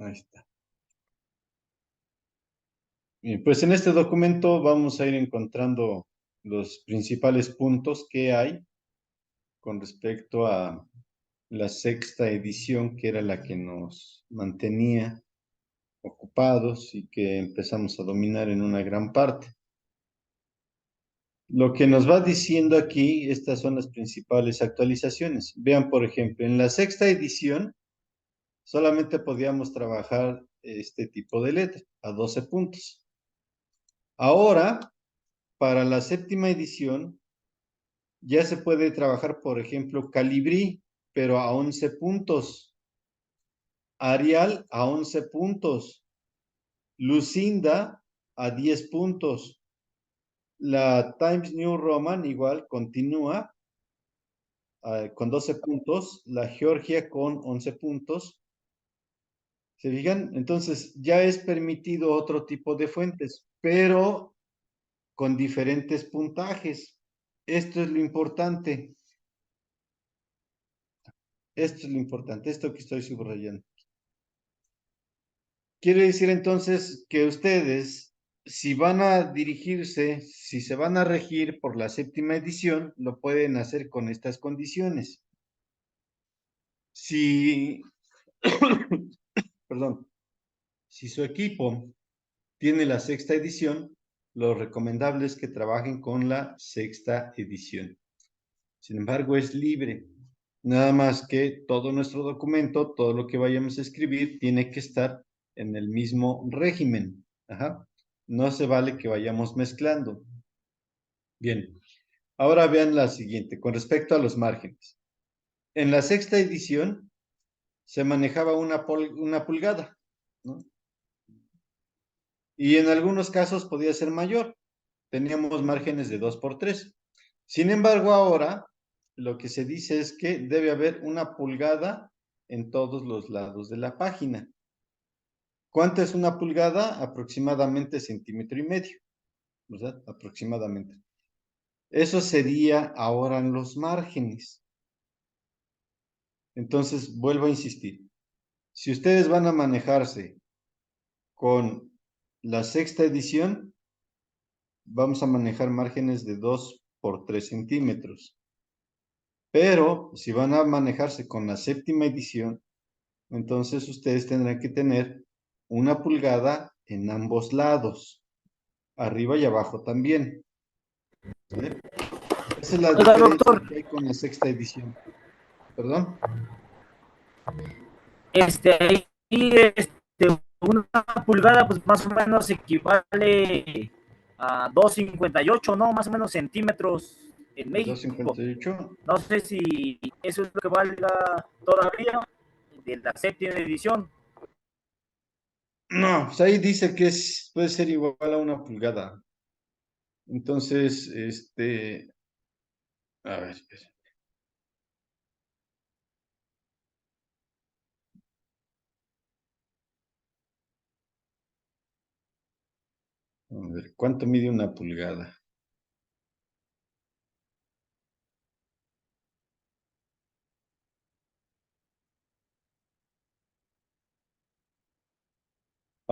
Ahí está. Bien, pues en este documento vamos a ir encontrando los principales puntos que hay con respecto a la sexta edición, que era la que nos mantenía ocupados y que empezamos a dominar en una gran parte. Lo que nos va diciendo aquí, estas son las principales actualizaciones. Vean, por ejemplo, en la sexta edición solamente podíamos trabajar este tipo de letra a 12 puntos. Ahora, para la séptima edición, ya se puede trabajar, por ejemplo, Calibrí, pero a 11 puntos. Arial a 11 puntos. Lucinda a 10 puntos. La Times New Roman igual continúa con 12 puntos. La Georgia con 11 puntos. ¿Se fijan? Entonces ya es permitido otro tipo de fuentes, pero con diferentes puntajes. Esto es lo importante. Esto es lo importante, esto que estoy subrayando. Quiere decir entonces que ustedes, si van a dirigirse, si se van a regir por la séptima edición, lo pueden hacer con estas condiciones. Si, perdón, si su equipo tiene la sexta edición, lo recomendable es que trabajen con la sexta edición. Sin embargo, es libre. Nada más que todo nuestro documento, todo lo que vayamos a escribir, tiene que estar en el mismo régimen. Ajá. No se vale que vayamos mezclando. Bien. Ahora vean la siguiente, con respecto a los márgenes. En la sexta edición se manejaba una pulgada, ¿no? Y en algunos casos podía ser mayor. Teníamos márgenes de 2 por 3. Sin embargo, ahora lo que se dice es que debe haber una pulgada en todos los lados de la página. ¿Cuánto es una pulgada? Aproximadamente centímetro y medio, ¿verdad? Aproximadamente. Eso sería ahora en los márgenes. Entonces, vuelvo a insistir. Si ustedes van a manejarse con la sexta edición, vamos a manejar márgenes de 2 por 3 centímetros. Pero si van a manejarse con la séptima edición, entonces ustedes tendrán que tener una pulgada en ambos lados, arriba y abajo también. ¿Vale? Esa es la Oiga, diferencia doctor, que hay con la sexta edición. ¿Perdón? ahí, una pulgada, pues más o menos equivale a 2,58, ¿no? Más o menos centímetros en México. 2,58. No sé si eso es lo que valga todavía de la séptima edición. No, pues ahí dice que puede ser igual a una pulgada. Entonces, a ver, espera. A ver, ¿cuánto mide una pulgada?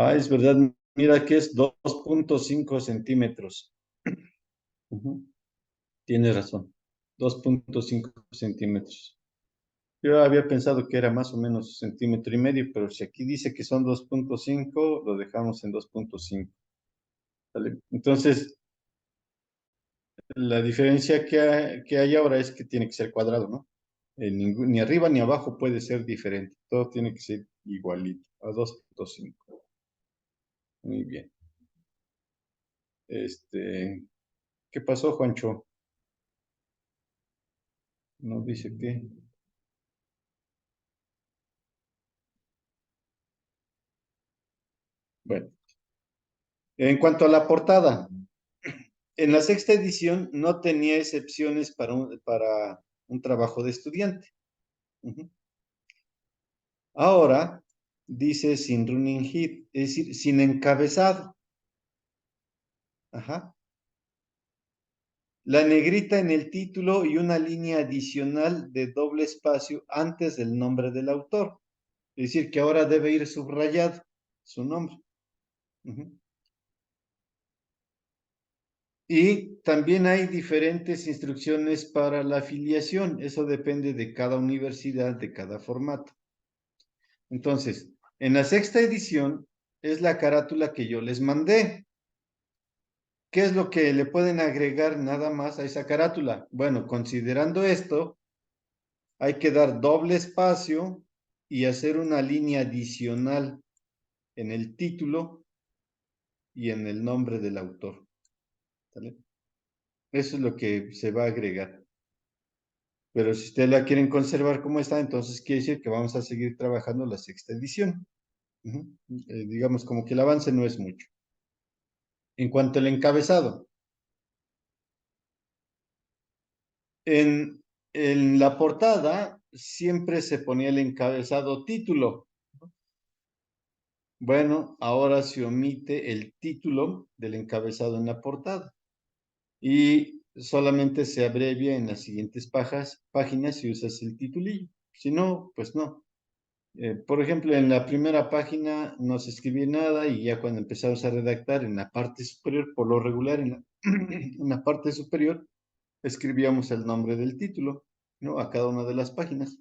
Ah, es verdad, mira que es 2,5 centímetros. Ujú. Tienes razón, 2,5 centímetros. Yo había pensado que era más o menos centímetro y medio, pero si aquí dice que son 2,5, lo dejamos en 2,5. ¿Vale? Entonces, la diferencia que hay ahora es que tiene que ser cuadrado, ¿no? Ni arriba ni abajo puede ser diferente. Todo tiene que ser igualito, a 2,5. Muy bien. ¿Qué pasó, Juancho? No dice qué. Bueno, en cuanto a la portada, en la sexta edición no tenía excepciones para un trabajo de estudiante. Ujú. Ahora dice sin running head, es decir, sin encabezado. Ajá. La negrita en el título y una línea adicional de doble espacio antes del nombre del autor. Es decir, que ahora debe ir subrayado su nombre. Y también hay diferentes instrucciones para la afiliación. Eso depende de cada universidad, de cada formato. Entonces, en la sexta edición es la carátula que yo les mandé. ¿Qué es lo que le pueden agregar nada más a esa carátula? Bueno, considerando esto, hay que dar doble espacio y hacer una línea adicional en el título y en el nombre del autor. ¿Vale? Eso es lo que se va a agregar. Pero si ustedes la quieren conservar como está, entonces quiere decir que vamos a seguir trabajando la sexta edición. Digamos como que el avance no es mucho. En cuanto al encabezado, en la portada siempre se ponía el encabezado título. Bueno, ahora se omite el título del encabezado en la portada y solamente se abrevia en las siguientes páginas si usas el titulillo. Si no, pues no. Por ejemplo, en la primera página no se escribía nada y ya cuando empezamos a redactar en la parte superior, por lo regular en la parte superior, escribíamos el nombre del título, ¿no? A cada una de las páginas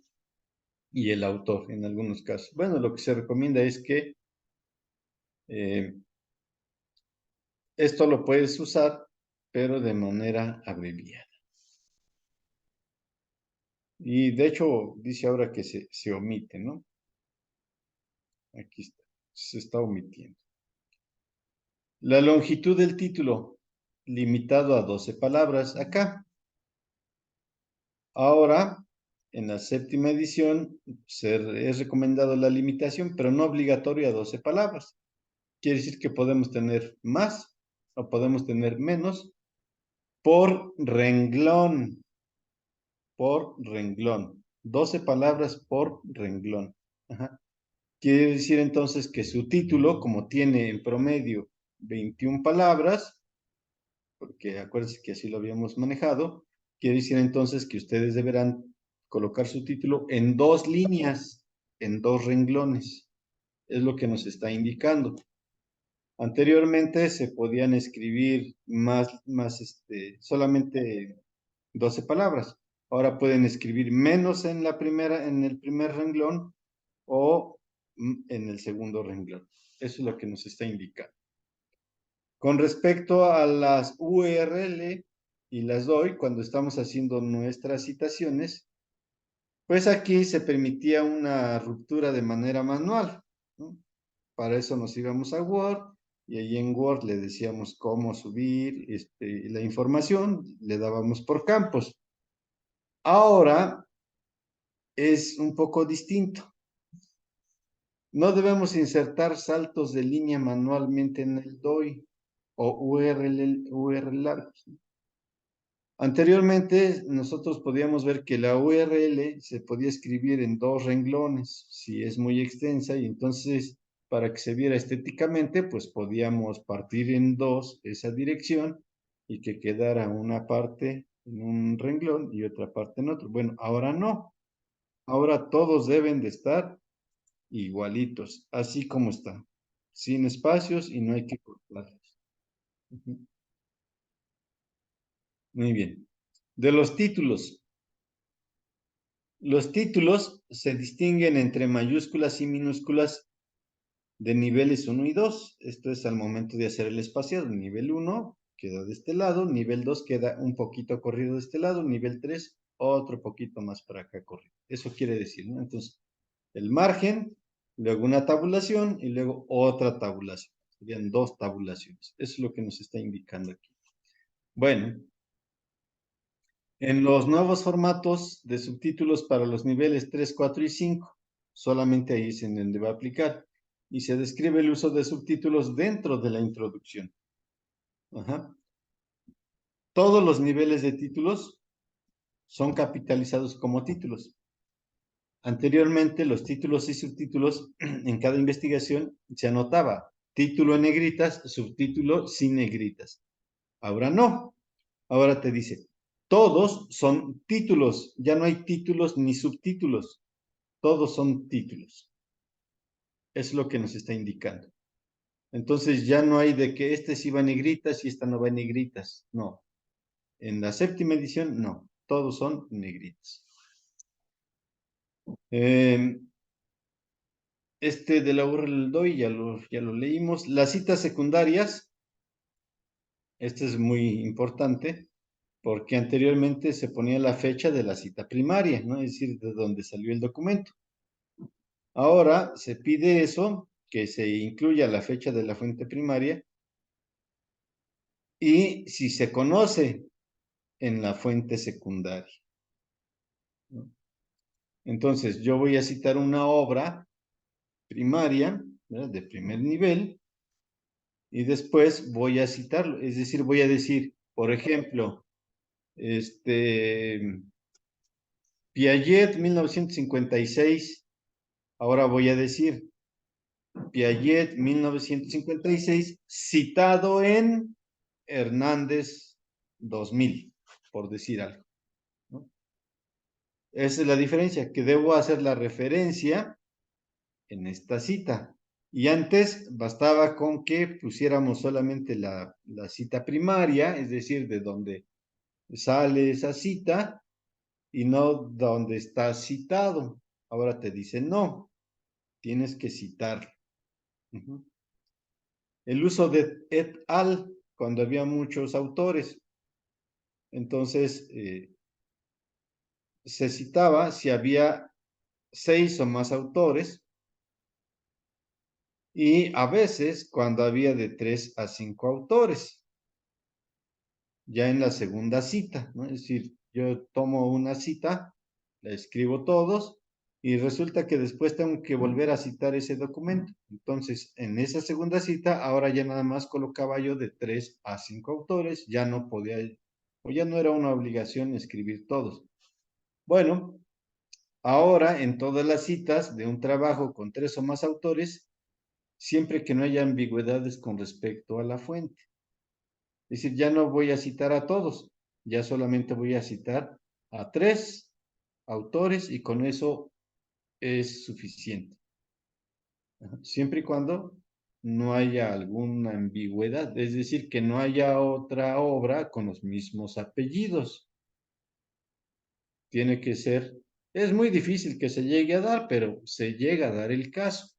y el autor en algunos casos. Bueno, lo que se recomienda es que eh, esto lo puedes usar, pero de manera abreviada. Y de hecho, dice ahora que se omite, ¿no? Aquí está, se está omitiendo. La longitud del título, limitado a 12 palabras acá. Ahora, en la séptima edición, es recomendado la limitación, pero no obligatoria a 12 palabras. Quiere decir que podemos tener más o podemos tener menos por renglón. Por renglón. 12 palabras por renglón. Ajá. Quiere decir entonces que su título, como tiene en promedio 21 palabras, porque acuérdense que así lo habíamos manejado, quiere decir entonces que ustedes deberán colocar su título en 2 líneas, en 2 renglones. Es lo que nos está indicando. Anteriormente se podían escribir solamente 12 palabras. Ahora pueden escribir menos en el primer renglón o en el segundo renglón. Eso es lo que nos está indicando. Con respecto a las URL, y las doy cuando estamos haciendo nuestras citaciones, pues aquí se permitía una ruptura de manera manual, ¿no? Para eso nos íbamos a Word y ahí en Word le decíamos cómo subir la información, le dábamos por campos. Ahora es un poco distinto. No debemos insertar saltos de línea manualmente en el DOI o URL largos. Anteriormente nosotros podíamos ver que la URL se podía escribir en 2 renglones, si es muy extensa, y entonces para que se viera estéticamente, pues podíamos partir en 2 esa dirección y que quedara una parte en un renglón y otra parte en otro. Bueno, ahora no. Ahora todos deben de estar igualitos, así como están, sin espacios y no hay que cortarlos. Muy bien. De los títulos se distinguen entre mayúsculas y minúsculas de niveles 1 y 2. Esto es al momento de hacer el espaciado. Nivel 1 queda de este lado, nivel 2 queda un poquito corrido de este lado, nivel 3 otro poquito más para acá corrido. Eso quiere decir, ¿no? Entonces, el margen, luego una tabulación y luego otra tabulación. Serían 2 tabulaciones. Eso es lo que nos está indicando aquí. Bueno, en los nuevos formatos de subtítulos para los niveles 3, 4 y 5, solamente ahí es en donde va a aplicar. Y se describe el uso de subtítulos dentro de la introducción. Ajá. Todos los niveles de títulos son capitalizados como títulos. Anteriormente, los títulos y subtítulos en cada investigación se anotaba título en negritas, subtítulo sin negritas. Ahora no. Ahora te dice, todos son títulos. Ya no hay títulos ni subtítulos. Todos son títulos. Es lo que nos está indicando. Entonces ya no hay de que este sí va en negritas y esta no va en negritas. No. En la séptima edición, no. Todos son negritas. Este de la URL doy, ya lo leímos. Las citas secundarias, este es muy importante, porque anteriormente se ponía la fecha de la cita primaria, ¿no? Es decir, de donde salió el documento. Ahora se pide eso, que se incluya la fecha de la fuente primaria, y si se conoce en la fuente secundaria, ¿no? Entonces, yo voy a citar una obra primaria, ¿verdad?, de primer nivel, y después voy a citarlo, es decir, voy a decir, por ejemplo, Piaget 1956, ahora voy a decir Piaget 1956, citado en Hernández 2000, por decir algo, ¿no? Esa es la diferencia, que debo hacer la referencia en esta cita. Y antes bastaba con que pusiéramos solamente la cita primaria, es decir, de donde sale esa cita y no donde está citado. Ahora te dice no, tienes que citar. El uso de et al, cuando había muchos autores. Entonces, se citaba si había 6 o más autores, y a veces cuando había de 3 a 5 autores, ya en la segunda cita, ¿no? Es decir, yo tomo una cita, la escribo todos, y resulta que después tengo que volver a citar ese documento. Entonces, en esa segunda cita, ahora ya nada más colocaba yo de 3 a 5 autores, ya no podía, o ya no era una obligación escribir todos. Bueno, ahora en todas las citas de un trabajo con 3 o más autores, siempre que no haya ambigüedades con respecto a la fuente. Es decir, ya no voy a citar a todos, ya solamente voy a citar a 3 autores y con eso es suficiente. Siempre y cuando no haya alguna ambigüedad, es decir, que no haya otra obra con los mismos apellidos. Tiene que ser, es muy difícil que se llegue a dar, pero se llega a dar el caso.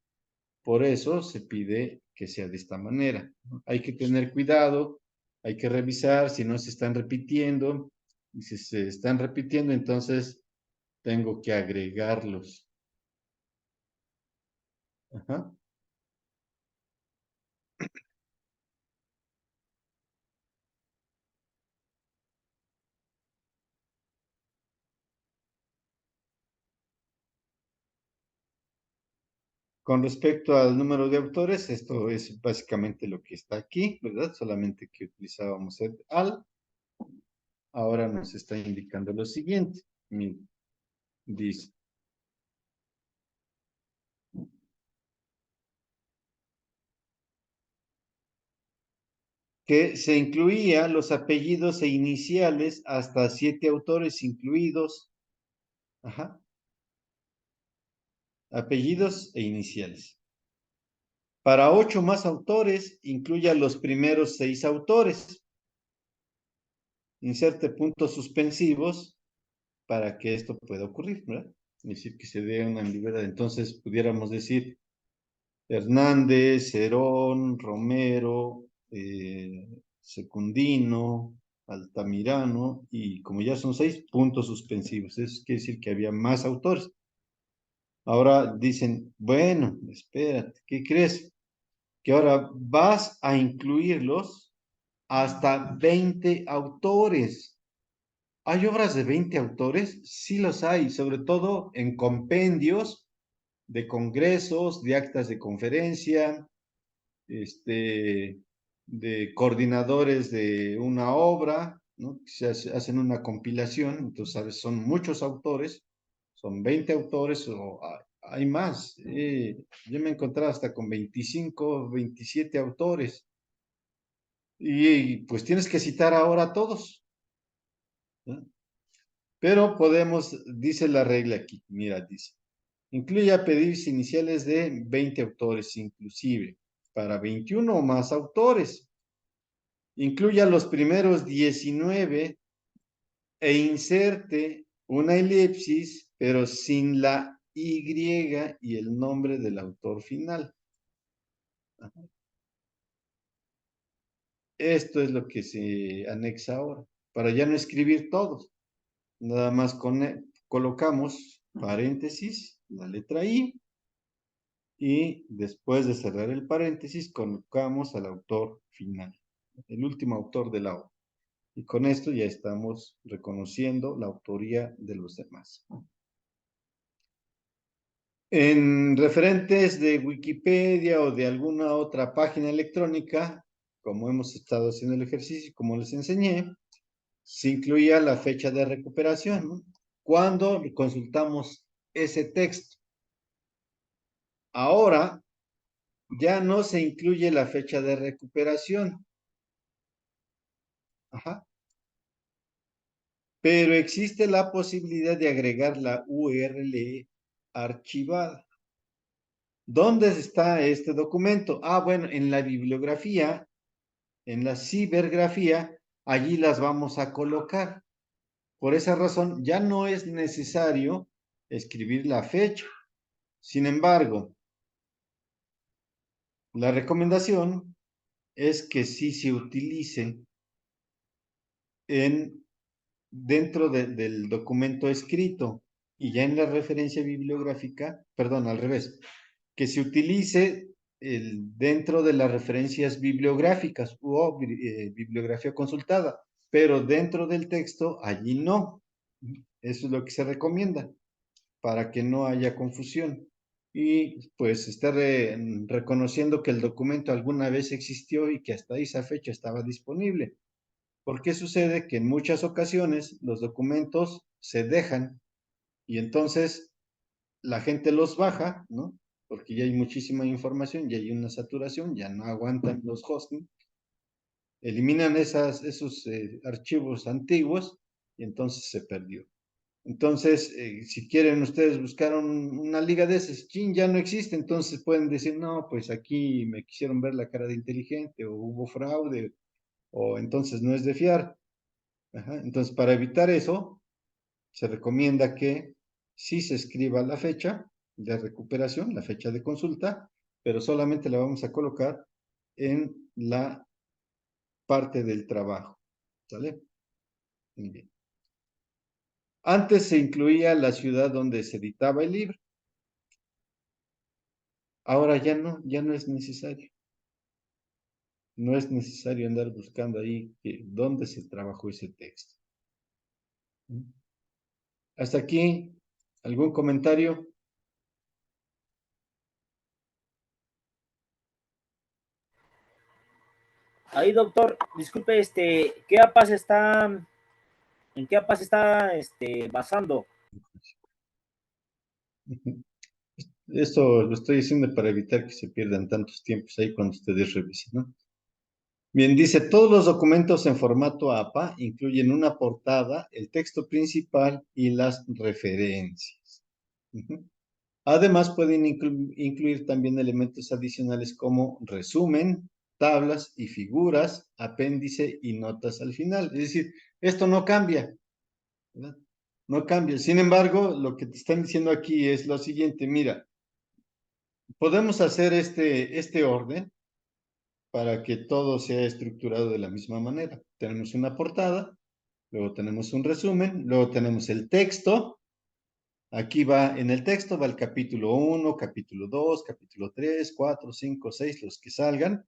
Por eso se pide que sea de esta manera, ¿no? Hay que tener cuidado, hay que revisar si no se están repitiendo, y si se están repitiendo, entonces tengo que agregarlos. Ajá. Con respecto al número de autores, esto es básicamente lo que está aquí, ¿verdad? Solamente que utilizábamos el al. Ahora nos está indicando lo siguiente. Dice que se incluía los apellidos e iniciales hasta 7 autores incluidos. Ajá. Apellidos e iniciales. Para 8 más autores, incluya los primeros 6 autores. Inserte puntos suspensivos para que esto pueda ocurrir, ¿verdad? Es decir, que se dé una ambigüedad. Entonces, pudiéramos decir Hernández, Herón, Romero, Secundino, Altamirano, y como ya son 6 puntos suspensivos, eso quiere decir que había más autores. Ahora dicen, bueno, espérate, ¿qué crees? Que ahora vas a incluirlos hasta 20 autores. ¿Hay obras de 20 autores? Sí los hay, sobre todo en compendios de congresos, de actas de conferencia, de coordinadores de una obra, ¿no? Hacen una compilación, entonces, ¿sabes? Son muchos autores, son 20 autores o hay más. Yo me he encontrado hasta con 25, 27 autores. Y pues tienes que citar ahora a todos, ¿no? Pero podemos, dice la regla aquí, mira, dice, Incluye apellidos iniciales de 20 autores inclusive, para 21 o más autores. Incluya los primeros 19 e inserte una elipsis, pero sin la Y y el nombre del autor final. Esto es lo que se anexa ahora, para ya no escribir todos. Nada más colocamos paréntesis, la letra I, y después de cerrar el paréntesis, colocamos al autor final, el último autor de la obra. Y con esto ya estamos reconociendo la autoría de los demás. En referentes de Wikipedia o de alguna otra página electrónica, como hemos estado haciendo el ejercicio, como les enseñé, se incluía la fecha de recuperación, ¿no? Cuando consultamos ese texto. Ahora ya no se incluye la fecha de recuperación. Ajá. Pero existe la posibilidad de agregar la URL archivada. ¿Dónde está este documento? Ah, bueno, en la bibliografía, en la cibergrafía, allí las vamos a colocar. Por esa razón, ya no es necesario escribir la fecha. Sin embargo, la recomendación es que sí se utilice dentro del documento escrito y ya en la referencia bibliográfica, perdón, al revés, que se utilice dentro de las referencias bibliográficas o bibliografía consultada, pero dentro del texto allí no. Eso es lo que se recomienda para que no haya confusión. Y pues estar reconociendo que el documento alguna vez existió y que hasta esa fecha estaba disponible. ¿Por qué sucede? Que en muchas ocasiones los documentos se dejan y entonces la gente los baja, ¿no? Porque ya hay muchísima información, ya hay una saturación, ya no aguantan los hosting, eliminan esos archivos antiguos y entonces se perdió. Entonces, si quieren ustedes buscar una liga de esas, chin, ya no existe, entonces pueden decir, no, pues aquí me quisieron ver la cara de inteligente o hubo fraude o entonces no es de fiar. Ajá. Entonces, para evitar eso, se recomienda que sí se escriba la fecha de recuperación, la fecha de consulta, pero solamente la vamos a colocar en la parte del trabajo. ¿Sale? Muy bien. Antes se incluía la ciudad donde se editaba el libro. Ahora ya no es necesario. No es necesario andar buscando ahí dónde se trabajó ese texto. Hasta aquí, ¿algún comentario? Ahí, doctor, disculpe, ¿qué APA se está, en qué APA se está basando? Esto lo estoy diciendo para evitar que se pierdan tantos tiempos ahí cuando ustedes revisen, ¿no? Bien, dice, todos los documentos en formato APA incluyen una portada, el texto principal y las referencias. Además, pueden incluir también elementos adicionales como resumen, tablas y figuras, apéndice y notas al final. Es decir, esto no cambia, ¿verdad? No cambia. Sin embargo, lo que te están diciendo aquí es lo siguiente, mira, podemos hacer este orden para que todo sea estructurado de la misma manera. Tenemos una portada, luego tenemos un resumen, luego tenemos el texto. Aquí va, en el texto va el capítulo 1, capítulo 2, capítulo 3, 4, 5, 6, los que salgan.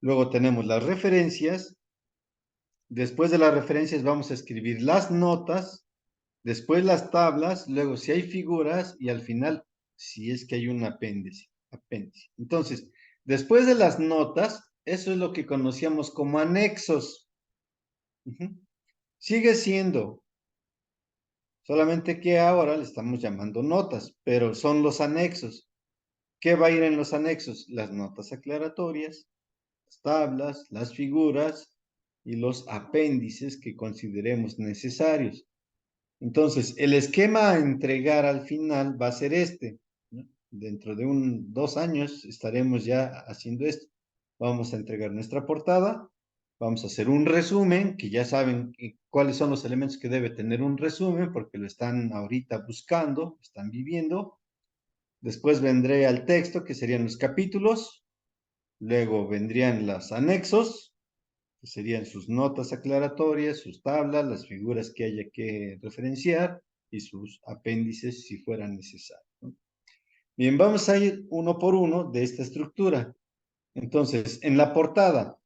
Luego tenemos las referencias. Después de las referencias vamos a escribir las notas, después las tablas, luego si hay figuras y al final si es que hay un apéndice. Entonces, después de las notas, eso es lo que conocíamos como anexos. Sigue siendo, solamente que ahora le estamos llamando notas, pero son los anexos. ¿Qué va a ir en los anexos? Las notas aclaratorias, las tablas, las figuras y los apéndices que consideremos necesarios. Entonces, el esquema a entregar al final va a ser este. dentro de 2 años estaremos ya haciendo esto. Vamos a entregar nuestra portada, vamos a hacer un resumen, que ya saben cuáles son los elementos que debe tener un resumen, porque lo están ahorita buscando, están viviendo. Después vendré al texto, que serían los capítulos. Luego vendrían los anexos, que serían sus notas aclaratorias, sus tablas, las figuras que haya que referenciar y sus apéndices si fuera necesario, ¿no? Bien, vamos a ir uno por uno de esta estructura. Entonces, en la portada,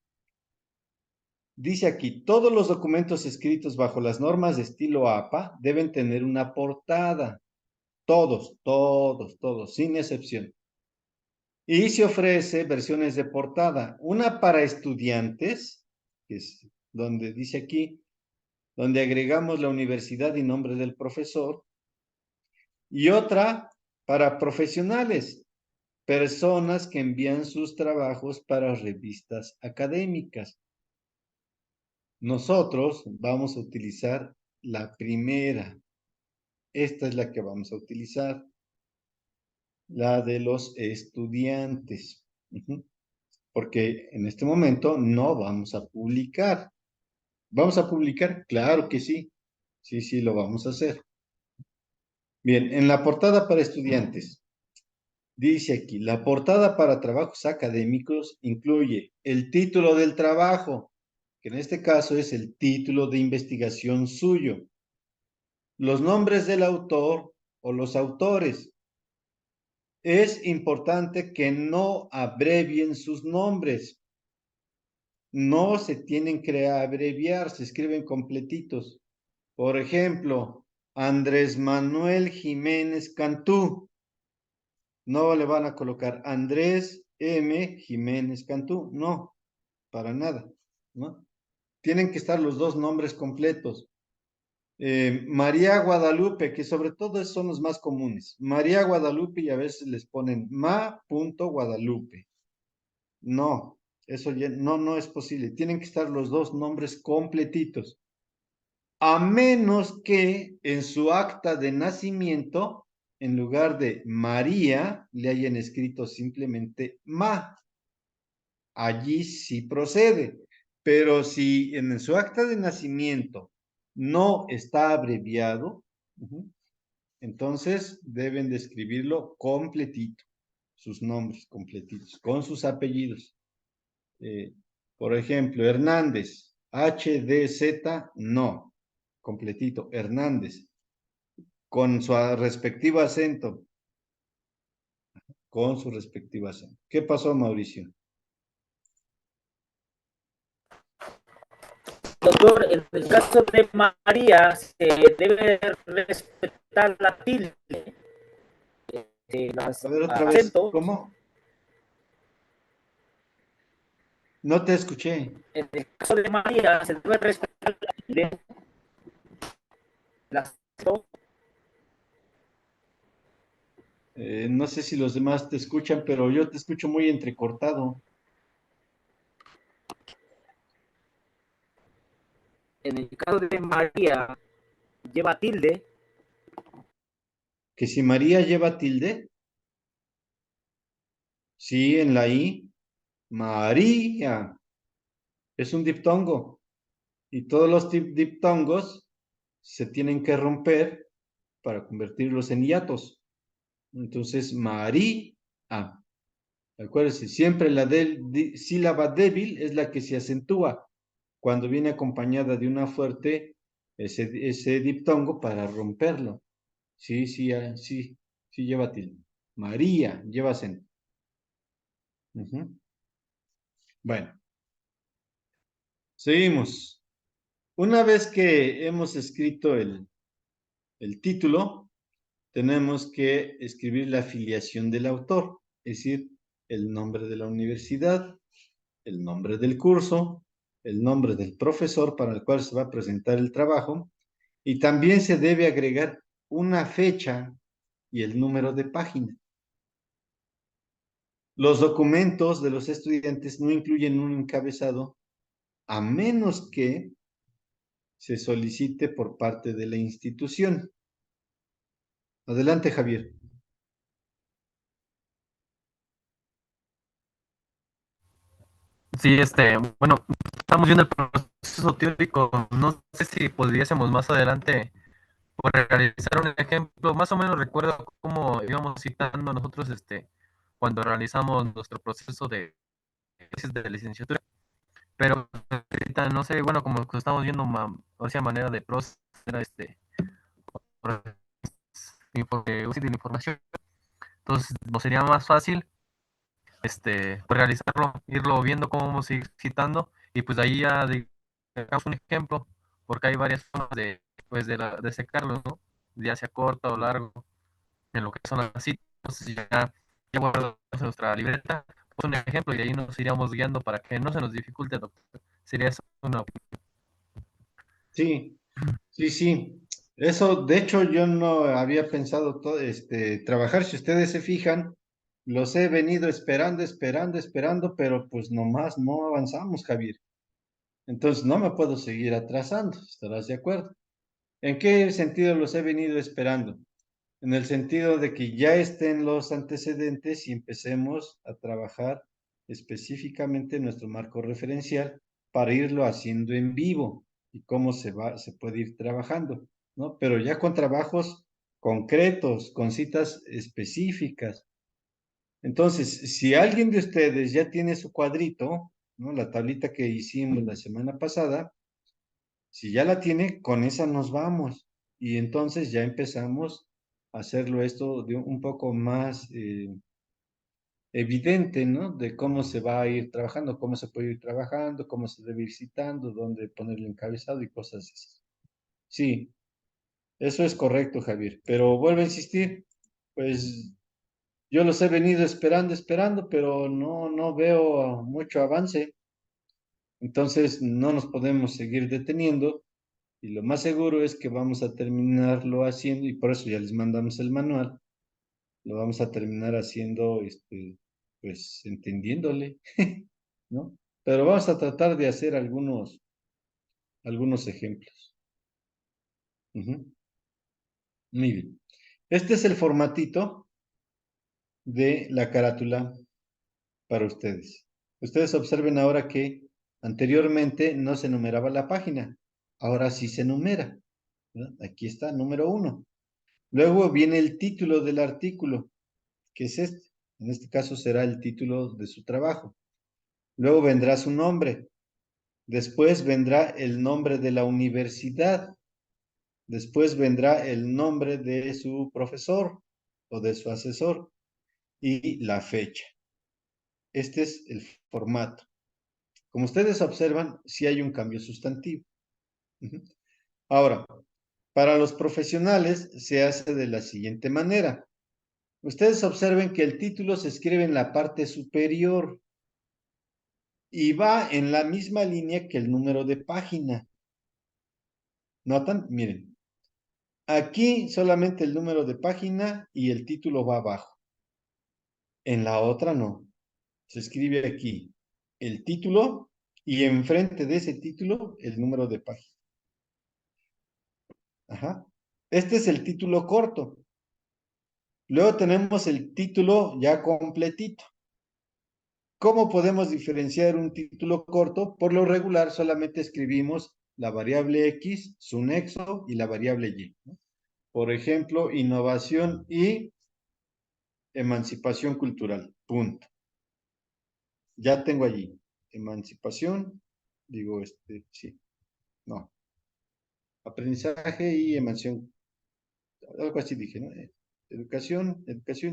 dice aquí, todos los documentos escritos bajo las normas de estilo APA deben tener una portada. Todos, todos, todos, sin excepción. Y se ofrece versiones de portada. Una para estudiantes, que es donde dice aquí, donde agregamos la universidad y nombre del profesor. Y otra para profesionales, personas que envían sus trabajos para revistas académicas. Nosotros vamos a utilizar la primera. Esta es la que vamos a utilizar, la de los estudiantes. Porque en este momento no vamos a publicar. ¿Vamos a publicar? Claro que sí. Sí, sí, lo vamos a hacer. Bien, en la portada para estudiantes, dice aquí, la portada para trabajos académicos incluye el título del trabajo, que en este caso es el título de investigación suyo, los nombres del autor o los autores. Es importante que no abrevien sus nombres. No se tienen que abreviar, se escriben completitos. Por ejemplo, Andrés Manuel Jiménez Cantú. No le van a colocar Andrés M. Jiménez Cantú. No, para nada, ¿no? Tienen que estar los dos nombres completos. María Guadalupe, que sobre todo son los más comunes. María Guadalupe y a veces les ponen ma.guadalupe. No, eso ya no es posible. Tienen que estar los dos nombres completitos. A menos que en su acta de nacimiento, en lugar de María, le hayan escrito simplemente Ma. Allí sí procede. Pero si en su acta de nacimiento no está abreviado, entonces deben de escribirlo completito, sus nombres completitos, con sus apellidos. Por ejemplo, Hernández, HDZ, no, completito, Hernández, con su respectivo acento, con su respectivo acento. ¿Qué pasó, Mauricio? Doctor, en el caso de María, se debe respetar la tilde, A ver, otra vez, acentos. ¿cómo? No te escuché. En el caso de María, se debe respetar la tilde, el acento. No sé si los demás te escuchan, pero yo te escucho muy entrecortado. En el caso de María, lleva tilde. Que si María lleva tilde, sí, en la I, María, es un diptongo. Y todos los diptongos se tienen que romper para convertirlos en hiatos. Entonces, María, acuérdense, siempre la sílaba débil es la que se acentúa cuando viene acompañada de una fuerte, ese diptongo para romperlo. Sí, sí, sí, sí lleva tilde. María lleva acento. Bueno, seguimos. Una vez que hemos escrito el título, tenemos que escribir la afiliación del autor, es decir, el nombre de la universidad, el nombre del curso, el nombre del profesor para el cual se va a presentar el trabajo, y también se debe agregar una fecha y el número de página. Los documentos de los estudiantes no incluyen un encabezado a menos que se solicite por parte de la institución. Adelante, Javier. Sí, bueno, estamos viendo el proceso teórico. No sé si pudiésemos más adelante por realizar un ejemplo. Más o menos recuerdo cómo íbamos citando nosotros, cuando realizamos nuestro proceso de tesis de licenciatura. Pero ahorita no sé, bueno, como estamos viendo, o sea, manera de proceder, útil de la información. Entonces, nos sería más fácil pues realizarlo, irlo viendo cómo vamos a ir citando y pues de ahí ya digamos un ejemplo, porque hay varias formas de secarlo, ¿no? Ya sea corto o largo, en lo que son las citas. Entonces ya guardamos en nuestra libreta pues un ejemplo y ahí nos iríamos guiando para que no se nos dificulte, doctor. Sería eso una opinión. Sí, sí, sí. Eso, de hecho, yo no había pensado trabajar. Si ustedes se fijan, los he venido esperando, esperando, esperando, pero pues nomás no avanzamos, Javier. Entonces no me puedo seguir atrasando, ¿estarás de acuerdo? ¿En qué sentido los he venido esperando? En el sentido de que ya estén los antecedentes y empecemos a trabajar específicamente nuestro marco referencial para irlo haciendo en vivo y cómo se puede ir trabajando, ¿no? Pero ya con trabajos concretos, con citas específicas. Entonces, si alguien de ustedes ya tiene su cuadrito, ¿no? La tablita que hicimos la semana pasada, si ya la tiene, con esa nos vamos. Y entonces ya empezamos a hacerlo esto de un poco más evidente, ¿no? De cómo se va a ir trabajando, cómo se puede ir trabajando, cómo se debe ir citando, dónde ponerle encabezado y cosas así. Sí, eso es correcto, Javier. Pero vuelvo a insistir, pues yo los he venido esperando, esperando, pero no veo mucho avance. Entonces no nos podemos seguir deteniendo. Y lo más seguro es que vamos a terminarlo haciendo, y por eso ya les mandamos el manual, lo vamos a terminar haciendo, pues, entendiéndole, ¿no? Pero vamos a tratar de hacer algunos ejemplos. Ujú. Muy bien. Este es el formatito de la carátula para ustedes. Ustedes observen ahora que anteriormente no se numeraba la página, ahora sí se numera, ¿verdad? Aquí está, número 1. Luego viene el título del artículo, que es este. En este caso será el título de su trabajo. Luego vendrá su nombre. Después vendrá el nombre de la universidad. Después vendrá el nombre de su profesor o de su asesor y la fecha. Este es el formato. Como ustedes observan, sí hay un cambio sustantivo. Ahora, para los profesionales se hace de la siguiente manera. Ustedes observen que el título se escribe en la parte superior y va en la misma línea que el número de página. ¿Notan? Miren, aquí solamente el número de página y el título va abajo. En la otra no. Se escribe aquí el título y enfrente de ese título el número de página. Ajá. Este es el título corto. Luego tenemos el título ya completito. ¿Cómo podemos diferenciar un título corto? Por lo regular solamente escribimos la variable X, su nexo y la variable Y, ¿no? Por ejemplo, innovación y emancipación cultural. Punto. Ya tengo allí. Emancipación, digo, sí, no. Aprendizaje y emancipación, algo así dije, ¿no? Educación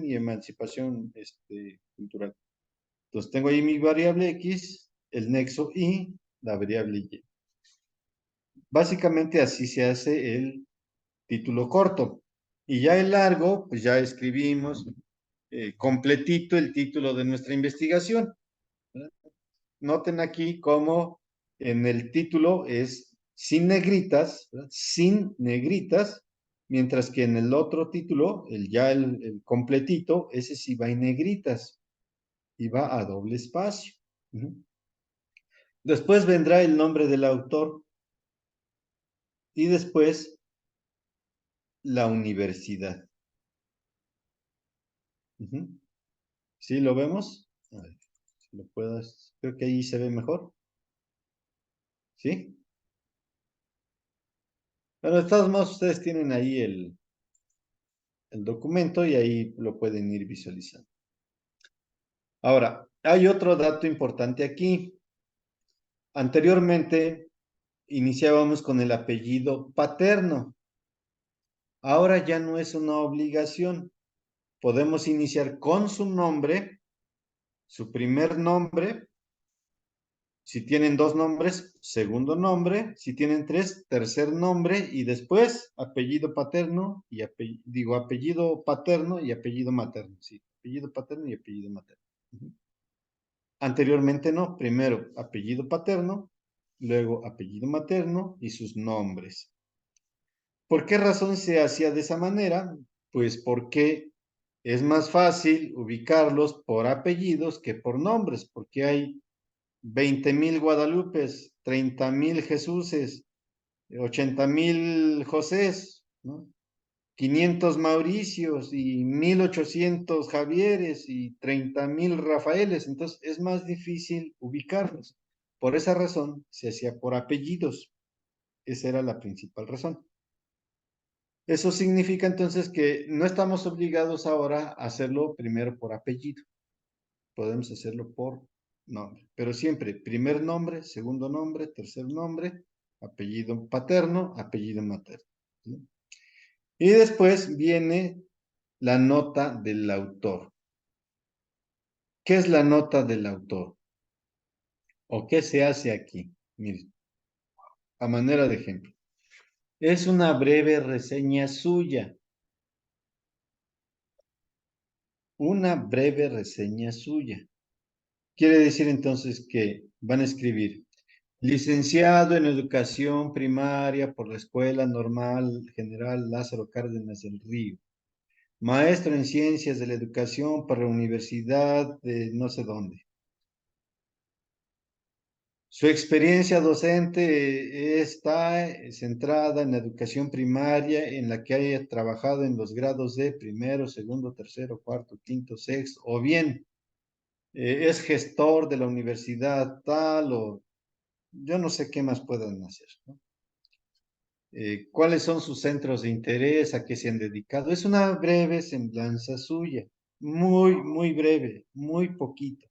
y emancipación, cultural. Entonces tengo ahí mi variable X, el nexo y la variable Y. Básicamente así se hace el título corto. Y ya el largo, pues ya escribimos completito el título de nuestra investigación, ¿verdad? Noten aquí cómo en el título es sin negritas, ¿verdad? Sin negritas, mientras que en el otro título, el completito, ese sí va en negritas y va a doble espacio. Después vendrá el nombre del autor y después la universidad. ¿Sí lo vemos? A ver, lo puedas, creo que ahí se ve mejor. ¿Sí? Bueno, de todos modos, ustedes tienen ahí el documento y ahí lo pueden ir visualizando. Ahora, hay otro dato importante aquí. Anteriormente iniciábamos con el apellido paterno. Ahora ya no es una obligación. Podemos iniciar con su nombre, su primer nombre. Si tienen dos nombres, segundo nombre. Si tienen tres, tercer nombre. Y después apellido paterno y apellido paterno y apellido materno. Sí, apellido paterno y apellido materno. Anteriormente no. Primero apellido paterno, luego apellido materno y sus nombres. ¿Por qué razón se hacía de esa manera? Pues porque es más fácil ubicarlos por apellidos que por nombres, porque hay 20,000 Guadalupes, 30,000 Jesuses, 80,000 Josés, ¿no? 500 Mauricios y 1,800 Javieres y 30,000 Rafaeles. Entonces es más difícil ubicarlos. Por esa razón se hacía por apellidos. Esa era la principal razón. Eso significa entonces que no estamos obligados ahora a hacerlo primero por apellido. Podemos hacerlo por nombre, pero siempre primer nombre, segundo nombre, tercer nombre, apellido paterno, apellido materno. ¿Sí? Y después viene la nota del autor. ¿Qué es la nota del autor? ¿O qué se hace aquí? Miren, a manera de ejemplo. Es una breve reseña suya. Una breve reseña suya. Quiere decir entonces que van a escribir licenciado en educación primaria por la Escuela Normal General Lázaro Cárdenas del Río. Maestro en ciencias de la educación por la Universidad de no sé dónde. Su experiencia docente está centrada en la educación primaria, en la que haya trabajado en los grados de primero, segundo, tercero, cuarto, quinto, sexto, o bien es gestor de la universidad tal, o yo no sé qué más puedan hacer, ¿no? ¿Cuáles son sus centros de interés? ¿A qué se han dedicado? Es una breve semblanza suya, muy, muy breve, muy poquito.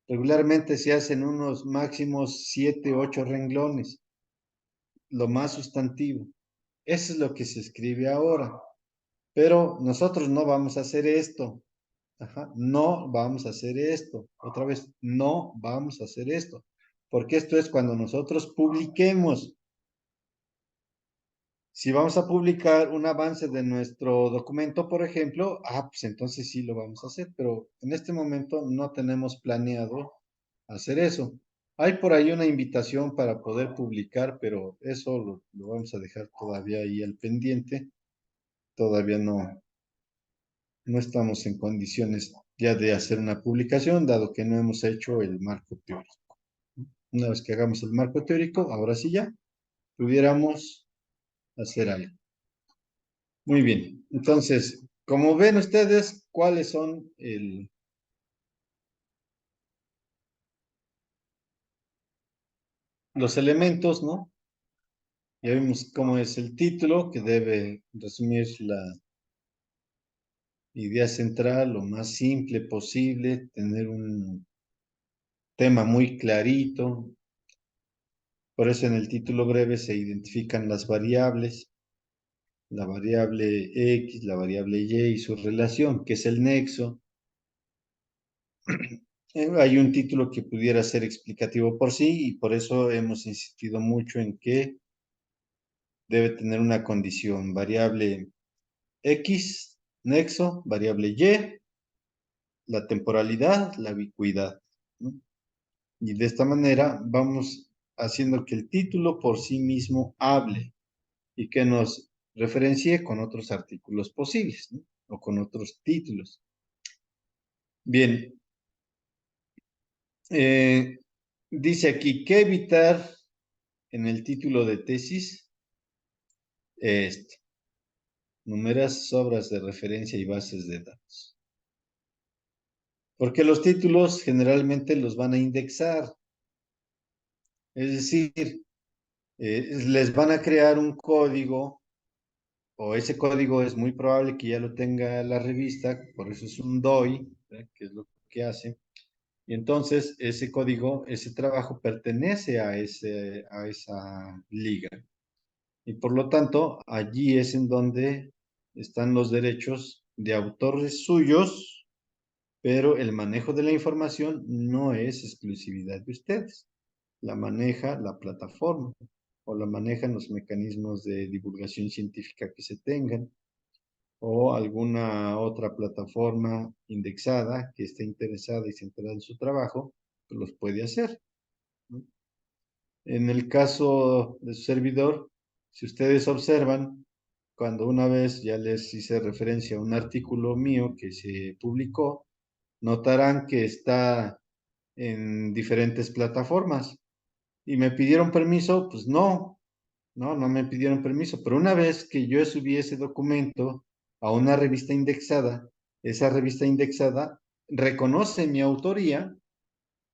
Regularmente se hacen unos máximos 7, 8 renglones, lo más sustantivo. Eso es lo que se escribe ahora. Pero nosotros no vamos a hacer esto. Ajá, no vamos a hacer esto. Otra vez, no vamos a hacer esto. Porque esto es cuando nosotros publiquemos. Si vamos a publicar un avance de nuestro documento, por ejemplo, pues entonces sí lo vamos a hacer, pero en este momento no tenemos planeado hacer eso. Hay por ahí una invitación para poder publicar, pero eso lo vamos a dejar todavía ahí al pendiente. Todavía no estamos en condiciones ya de hacer una publicación, dado que no hemos hecho el marco teórico. Una vez que hagamos el marco teórico, ahora sí ya pudiéramos hacer algo. Muy bien. Entonces, como ven ustedes, ¿cuáles son los elementos, ¿no? Ya vimos cómo es el título, que debe resumir la idea central lo más simple posible, tener un tema muy clarito. Por eso en el título breve se identifican las variables, la variable X, la variable Y y su relación, que es el nexo. Hay un título que pudiera ser explicativo por sí y por eso hemos insistido mucho en que debe tener una condición, variable X, nexo, variable Y, la temporalidad, la ubicuidad, ¿no? Y de esta manera vamos haciendo que el título por sí mismo hable y que nos referencie con otros artículos posibles, ¿no? O con otros títulos. Bien, dice aquí, ¿qué evitar en el título de tesis? Numerosas obras de referencia y bases de datos. Porque los títulos generalmente los van a indexar. Es decir, les van a crear un código, o ese código es muy probable que ya lo tenga la revista, por eso es un DOI, ¿verdad? Que es lo que hace. Y entonces ese código, ese trabajo pertenece a esa liga. Y por lo tanto, allí es en donde están los derechos de autores suyos, pero el manejo de la información no es exclusividad de ustedes. La maneja la plataforma o la manejan los mecanismos de divulgación científica que se tengan o alguna otra plataforma indexada que esté interesada y centrada en su trabajo, pues los puede hacer, ¿no? En el caso de su servidor, si ustedes observan, cuando una vez ya les hice referencia a un artículo mío que se publicó, notarán que está en diferentes plataformas y me pidieron permiso, pues no me pidieron permiso, pero una vez que yo subí ese documento a una revista indexada, esa revista indexada reconoce mi autoría,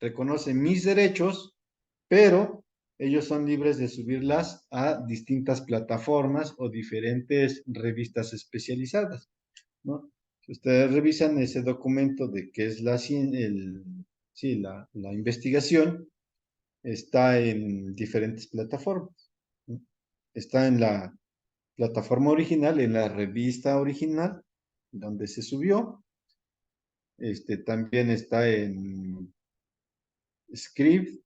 reconoce mis derechos, pero ellos son libres de subirlas a distintas plataformas o diferentes revistas especializadas, ¿no? Si ustedes revisan ese documento de qué es la investigación, está en diferentes plataformas, ¿no? Está en la plataforma original, en la revista original, donde se subió. También está en Script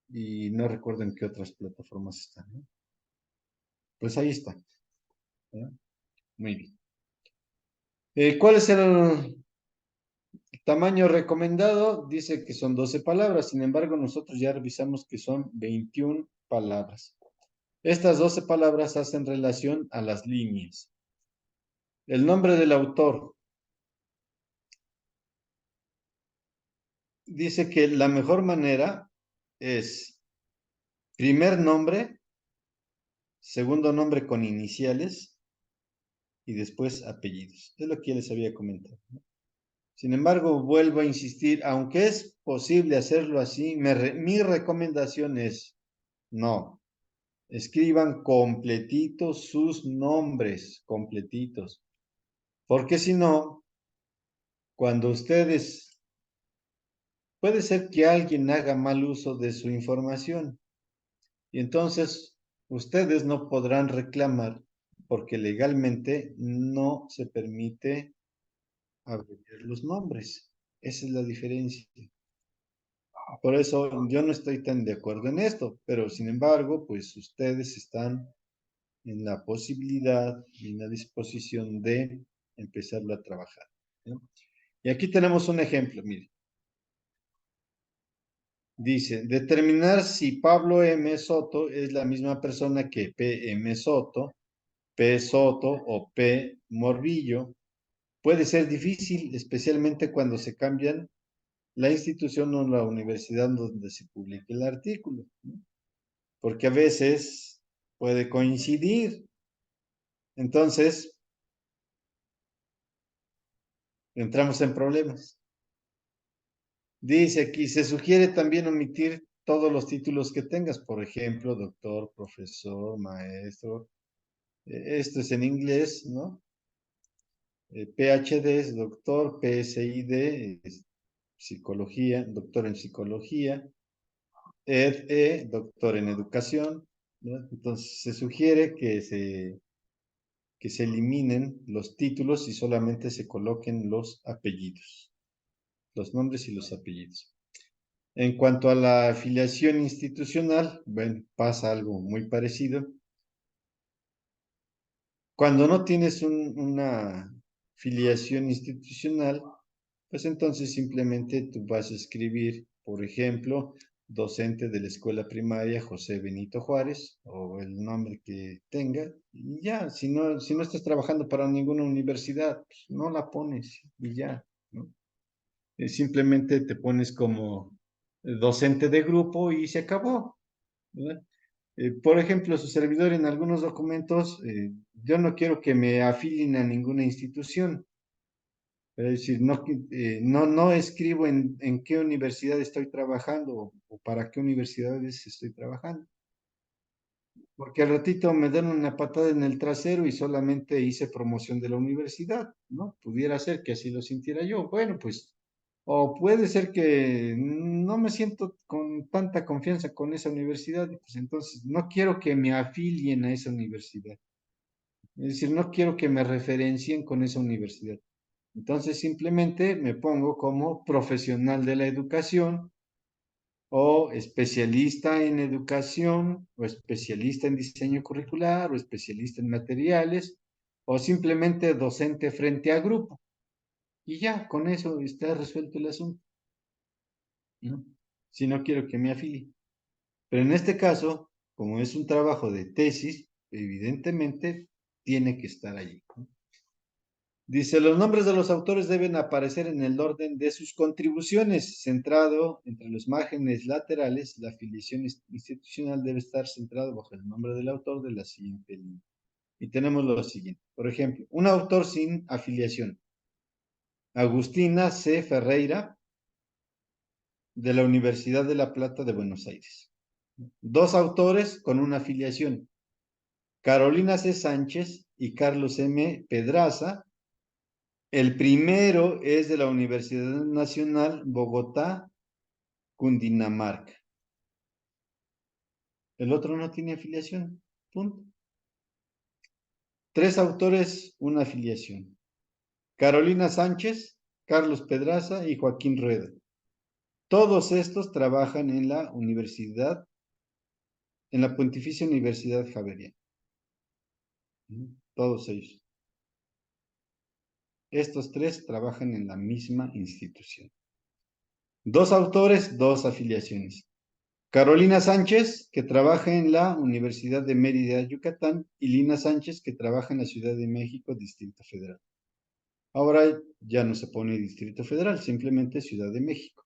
y no recuerdo en qué otras plataformas están, ¿no? Pues ahí está, ¿no? Muy bien. ¿Cuál es el tamaño recomendado? Dice que son 12 palabras, sin embargo, nosotros ya revisamos que son 21 palabras. Estas 12 palabras hacen relación a las líneas. El nombre del autor. Dice que la mejor manera es primer nombre, segundo nombre con iniciales y después apellidos. Es lo que ya les había comentado, ¿no? Sin embargo, vuelvo a insistir, aunque es posible hacerlo así, mi recomendación es no. Escriban completitos sus nombres, completitos. Porque si no, cuando ustedes, puede ser que alguien haga mal uso de su información y entonces ustedes no podrán reclamar porque legalmente no se permite abreviar los nombres. Esa es la diferencia. Por eso yo no estoy tan de acuerdo en esto, pero sin embargo, pues ustedes están en la posibilidad y en la disposición de empezarlo a trabajar, ¿no? Y aquí tenemos un ejemplo, mire. Dice, determinar si Pablo M. Soto es la misma persona que P. M. Soto, P. Soto o P. Morbillo puede ser difícil, especialmente cuando se cambian la institución o la universidad donde se publique el artículo, ¿no? Porque a veces puede coincidir. Entonces, entramos en problemas. Dice aquí, se sugiere también omitir todos los títulos que tengas, por ejemplo, doctor, profesor, maestro. Esto es en inglés, ¿no? PhD es doctor, PSID es psicología, doctor en psicología, EdE, doctor en educación, ¿no? Entonces se sugiere que se eliminen los títulos y solamente se coloquen los apellidos, los nombres y los apellidos. En cuanto a la afiliación institucional, bueno, pasa algo muy parecido. Cuando no tienes una filiación institucional, pues entonces simplemente tú vas a escribir, por ejemplo, docente de la escuela primaria José Benito Juárez, o el nombre que tenga, y ya, si no estás trabajando para ninguna universidad, pues no la pones y ya, ¿no? Simplemente te pones como docente de grupo y se acabó, ¿verdad? Por ejemplo, su servidor en algunos documentos, yo no quiero que me afilien a ninguna institución. Es decir, no escribo en qué universidad estoy trabajando o para qué universidades estoy trabajando. Porque al ratito me dan una patada en el trasero y solamente hice promoción de la universidad, ¿no? Pudiera ser que así lo sintiera yo. Bueno, pues, o puede ser que no me siento con tanta confianza con esa universidad, y pues entonces no quiero que me afilien a esa universidad. Es decir, no quiero que me referencien con esa universidad. Entonces simplemente me pongo como profesional de la educación o especialista en educación, o especialista en diseño curricular, o especialista en materiales, o simplemente docente frente a grupo. Y ya, con eso está resuelto el asunto, ¿no? Si no quiero que me afilie. Pero en este caso, como es un trabajo de tesis, evidentemente tiene que estar allí, ¿no? Dice, los nombres de los autores deben aparecer en el orden de sus contribuciones, centrado entre los márgenes laterales. La afiliación institucional debe estar centrada bajo el nombre del autor de la siguiente línea. Y tenemos lo siguiente. Por ejemplo, un autor sin afiliación. Agustina C. Ferreira, de la Universidad de La Plata de Buenos Aires. Dos autores con una afiliación. Carolina C. Sánchez y Carlos M. Pedraza. El primero es de la Universidad Nacional Bogotá, Cundinamarca. El otro no tiene afiliación. Punto. Tres autores, una afiliación. Carolina Sánchez, Carlos Pedraza y Joaquín Rueda. Todos estos trabajan en la universidad, en la Pontificia Universidad Javeriana. Todos ellos. Estos tres trabajan en la misma institución. Dos autores, dos afiliaciones. Carolina Sánchez, que trabaja en la Universidad de Mérida, Yucatán, y Lina Sánchez, que trabaja en la Ciudad de México, Distrito Federal. Ahora ya no se pone Distrito Federal, simplemente Ciudad de México.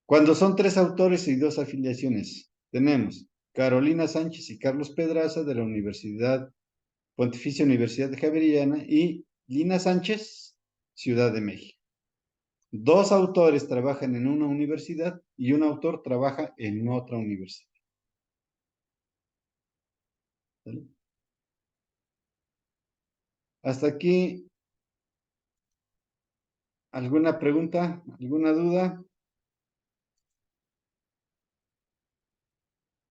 Cuando son tres autores y dos afiliaciones, tenemos Carolina Sánchez y Carlos Pedraza de la Pontificia Universidad Javeriana y Lina Sánchez, Ciudad de México. Dos autores trabajan en una universidad y un autor trabaja en otra universidad. ¿Vale? Hasta aquí, ¿alguna pregunta? ¿Alguna duda?